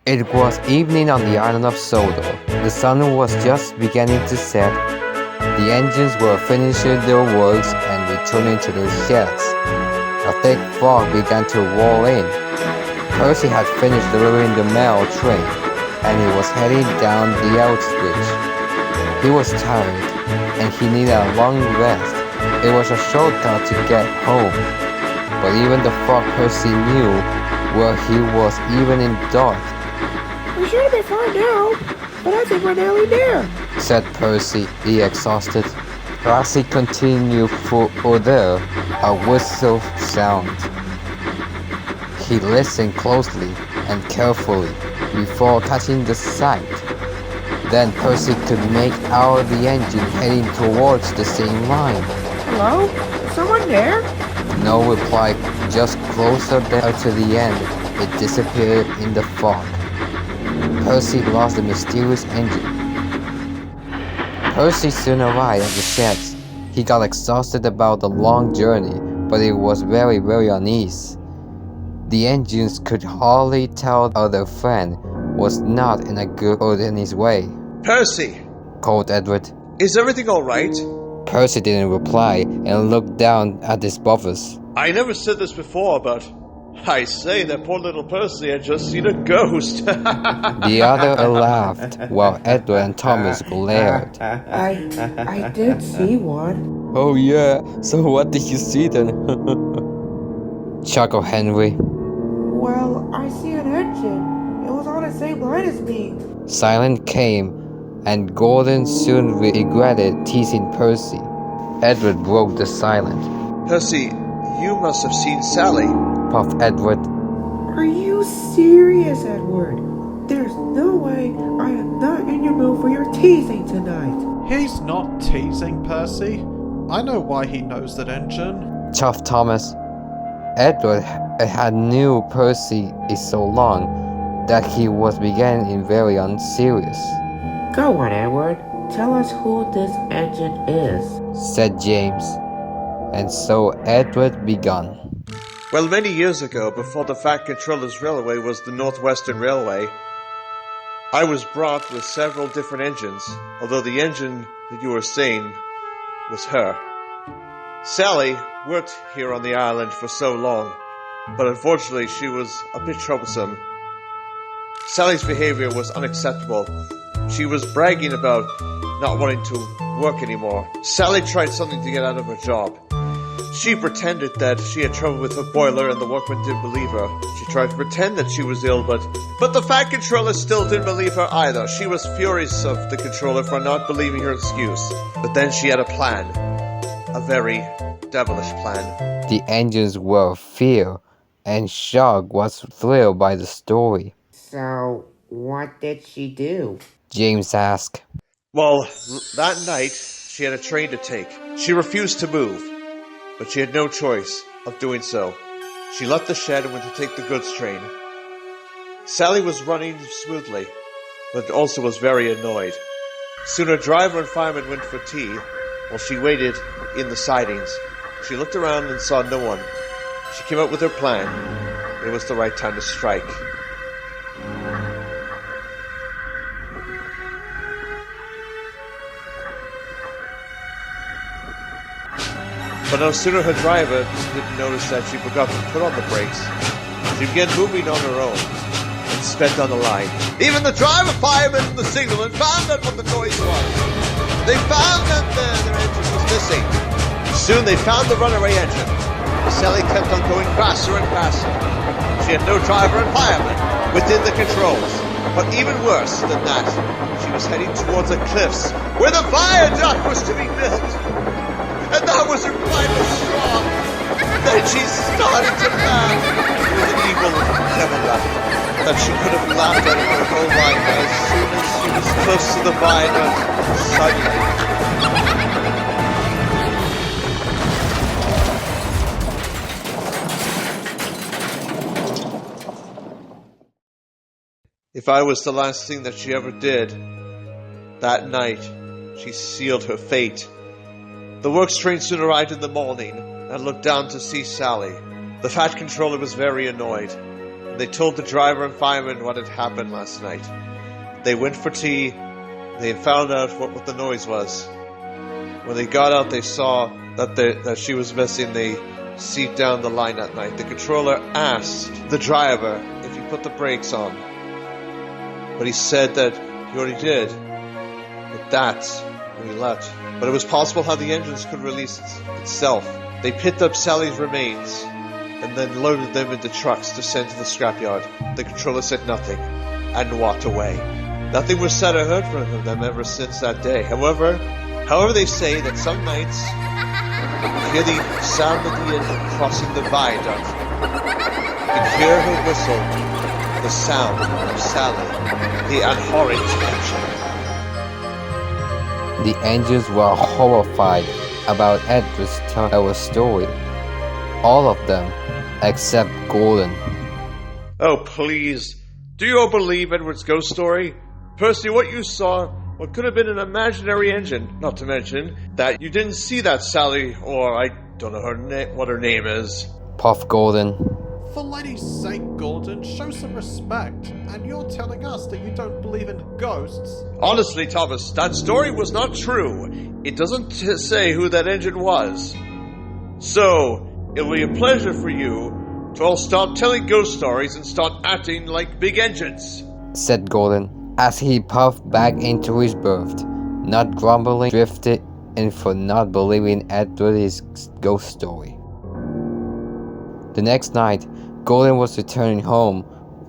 It was evening on the island of Sodor. The sun was just beginning to set. The engines were finishing their works and returning to their sheds. A thick fog began to roll in. Percy had finished delivering the mail train, and he was heading down the outbridge. He was tired, and he needed a long rest. It was a shortcut to get home. But even the fog Percy knew where he was even in dark. "We should be fine now, but I think we're nearly there," said Percy, exhausted. As he continued further, a whistle sounded. He listened closely and carefully before catching the sight. Then Percy could make out the engine heading towards the same line. "Hello? Is someone there?" No reply. Just closer there to the end, it disappeared in the fog. Percy lost the mysterious engine. Percy soon arrived at the sheds. He got exhausted about the long journey, but he was very uneasy. The engines could hardly tell their friend was not in a good or in his way. "Percy!" called Edward. "Is everything alright?" Percy didn't reply and looked down at his brothers. "I never said this before, but I say that poor little Percy had just seen a ghost." The other laughed while Edward and Thomas glared. I did see one." "Oh yeah, so what did you see then?" chuckled Henry. "Well, I see an engine. It was on the same line as me." Silence came, and Gordon soon regretted teasing Percy. Edward broke the silence. "Percy, you must have seen Sally." Puffed Edward. "Are you serious, Edward? There's no way I am not in your mood for your teasing tonight." He's not teasing, Percy. I know why he knows that engine. Chuffed Thomas. Edward had knew Percy so long that he was beginning very unserious. "Go on, Edward. Tell us who this engine is," said James. And so Edward began. Well, many years ago, before the Fat Controller's Railway was the Northwestern Railway, I was brought with several different engines, although the engine that you were seeing was her. Sally worked here on the island for so long, but unfortunately she was a bit troublesome. Sally's behavior was unacceptable. She was bragging about not wanting to work anymore. Sally tried something to get out of her job. She pretended that she had trouble with her boiler and the workmen didn't believe her. She tried to pretend that she was ill, but the Fat Controller still didn't believe her either. She was furious of the Controller for not believing her excuse. But then she had a plan. A very devilish plan. The engines were fear, and Shug was thrilled by the story. "So, what did she do?" James asked. Well, that night, she had a train to take. She refused to move, but she had no choice of doing so. She left the shed and went to take the goods train. Sally was running smoothly, but also was very annoyed. Soon her driver and fireman went for tea, while she waited in the sidings. She looked around and saw no one. She came up with her plan. It was the right time to strike. But no sooner her driver didn't notice that she forgot to put on the brakes, she began moving on her own and sped down the line. Even the driver, firemen, and the signalman found out what the noise was. They found that their engine was missing. Soon they found the runaway engine. Sally kept on going faster and faster. She had no driver and fireman within the controls. But even worse than that, she was heading towards the cliffs where the viaduct was to be built. And that was her final straw. Then she started to laugh with an evil never laugh that she could have laughed at her whole life. As soon as she was close to the viaduct, suddenly if I was the last thing that she ever did, that night she sealed her fate. The works train soon arrived in the morning and looked down to see Sally. The Fat Controller was very annoyed. They told the driver and fireman what had happened last night. They went for tea. They found out what the noise was. When they got out, they saw that she was missing the seat down the line that night. The controller asked the driver if he put the brakes on, but he said that he already did. But that's when he left. But it was possible how the engines could release itself. They picked up Sally's remains and then loaded them into trucks to send to the scrapyard. The controller said nothing and walked away. Nothing was said or heard from them ever since that day. However, they say that some nights you hear the sound of the engine crossing the viaduct. You can hear her whistle, the sound of Sally, the abhorrent engine. The angels were horrified about Edward's telling our story. All of them, except Gordon. Oh, please. Do you all believe Edward's ghost story? Percy, what you saw, what could have been an imaginary engine, not to mention that you didn't see that Sally, or I don't know what her name is. Puff Gordon. For lady's sake, Gordon, show some respect. And you're telling us that you don't believe in ghosts? Honestly, Thomas, that story was not true. It doesn't say who that engine was. So, it'll be a pleasure for you to all stop telling ghost stories and start acting like big engines, said Gordon, as he puffed back into his berth, not grumbling, drifted in for not believing Edward's ghost story. The next night, Gordon was returning home,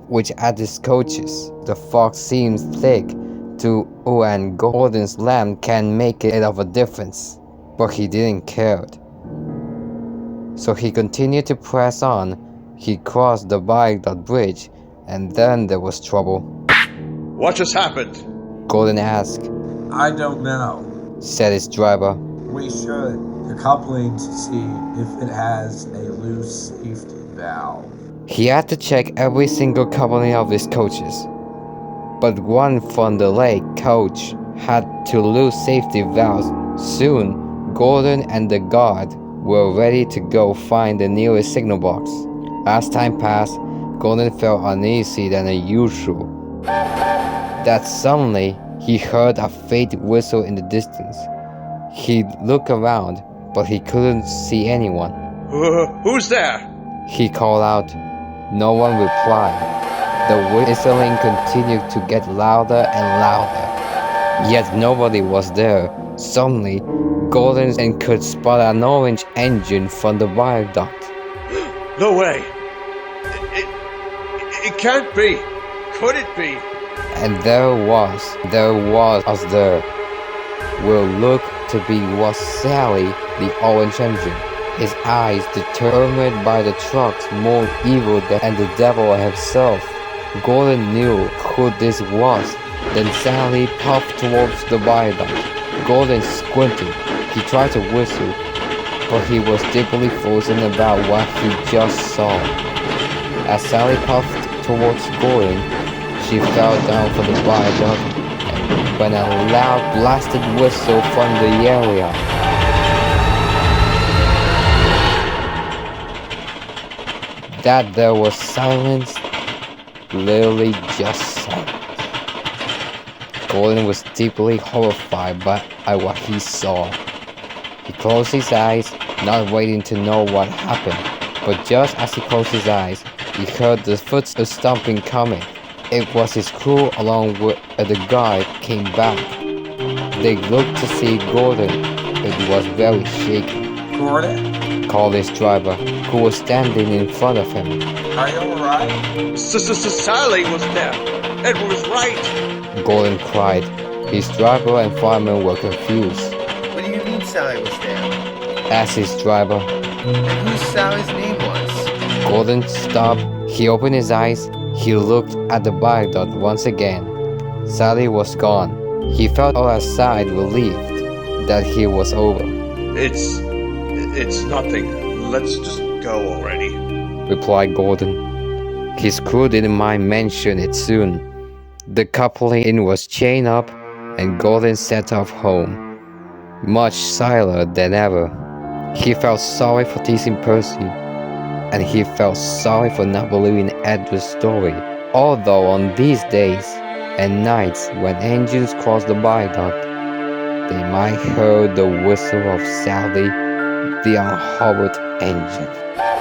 which at his coaches. The fog seemed thick and Gordon's lamp can make it of a difference, but he didn't care. So he continued to press on. He crossed the Viaduct Bridge, and then there was trouble. What just happened? Gordon asked. I don't know, said his driver. We should. The coupling to see if it has a loose safety valve. He had to check every single coupling of his coaches, but one from the lake coach had two loose safety valves. Soon, Gordon and the guard were ready to go find the nearest signal box. As time passed, Gordon felt uneasy than usual. That suddenly, he heard a faint whistle in the distance. He looked around, but he couldn't see anyone. Who's there? He called out. No one replied. The whistling continued to get louder and louder. Yet nobody was there. Suddenly, Gordon could spot an orange engine from the viaduct. No way! It can't be! Could it be? And there was will look to be was Sally, the orange engine. His eyes determined by the trucks more evil than the devil himself. Gordon knew who this was. Then Sally puffed towards the viaduct. Gordon squinted. He tried to whistle, but he was deeply frozen about what he just saw. As Sally puffed towards Gordon, she fell down from the viaduct and when a loud blasted whistle from the area. That there was silence, literally just silence. Gordon was deeply horrified by what he saw. He closed his eyes, not waiting to know what happened, but just as he closed his eyes, he heard the footsteps stomping coming. It was his crew along with the guard came back. They looked to see Gordon. It was very shaky. Gordon? Called his driver, who was standing in front of him. Are you alright? Sally was there. Edward was right. Gordon cried. His driver and fireman were confused. What do you mean Sally was there? Asked his driver. And who Sally's name was? Gordon stopped. He opened his eyes. He looked at the viaduct once again. Sally was gone. He felt on a side relieved that he was over. It's nothing. Let's just go already, replied Gordon. His crew didn't mind mention it soon. The coupling was chained up and Gordon set off home, much silent than ever. He felt sorry for teasing Percy. and he felt sorry for not believing Edward's story. Although on these days and nights when engines cross the viaduct, they might hear the whistle of Sally, the unhurried engine.